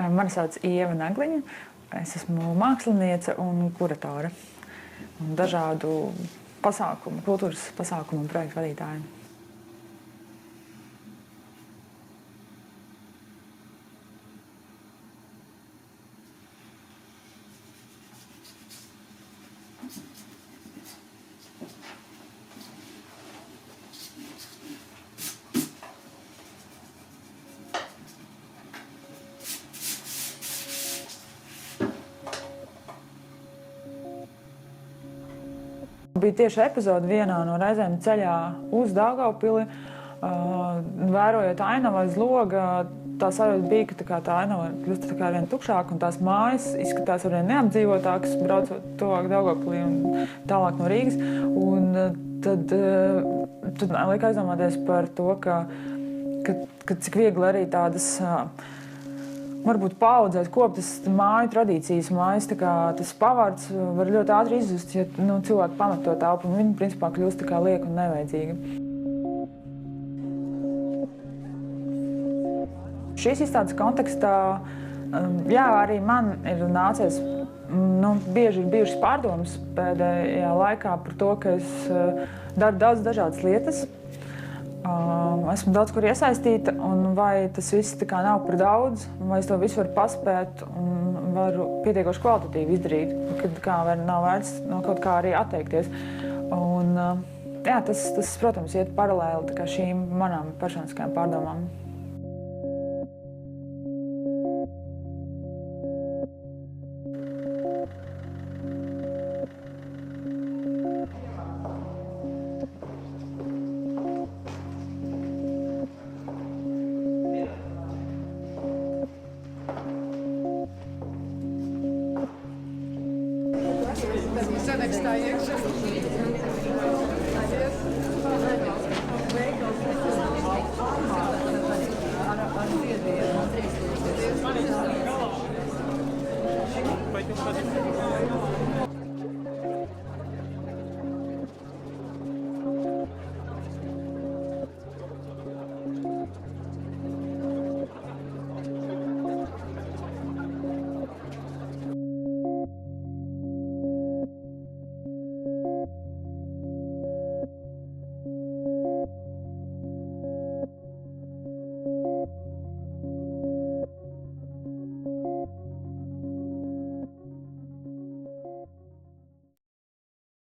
Mani sauc Ieva Nagliņa. Es esmu māksliniece un kuratore. Un dažādu pasākumu, kultūras pasākumu un projektu vadītāja. Bija tieši epizode vienā no reizēm ceļā uz Daugavpili, vērojot ainavu aiz loga. Tā sajūta bija, ka tā ainava kļūst arvien tukšāka un tās mājas izskatās arvien neapdzīvotākas, braucot tuvāk Daugavpilī un tālāk no Rīgas. Un tad liek aizdomāties par to, ka cik viegli arī tādas varbūt paaudzēt koptas māju tradīcijas, mājas tas pavārds var ļoti ātri izzust, ja cilvēki pamet to telpu, un viņi principā kļūst lieka un nevajadzīga. Šīs izstādes kontekstā, arī man ir nācies, bieži ir bijušas pārdomas pēdējā laikā par to, ka es daru daudz dažādas lietas. Esmu daudz kur iesaistīta, un vai tas viss nav par daudz, vai es to visu varu paspēt un varu pietiekoši kvalitatīvi izdarīt, kad nav vērts no kaut kā arī atteikties. Un, tas, protams, iet paralēli šīm manām personiskajām pārdomām.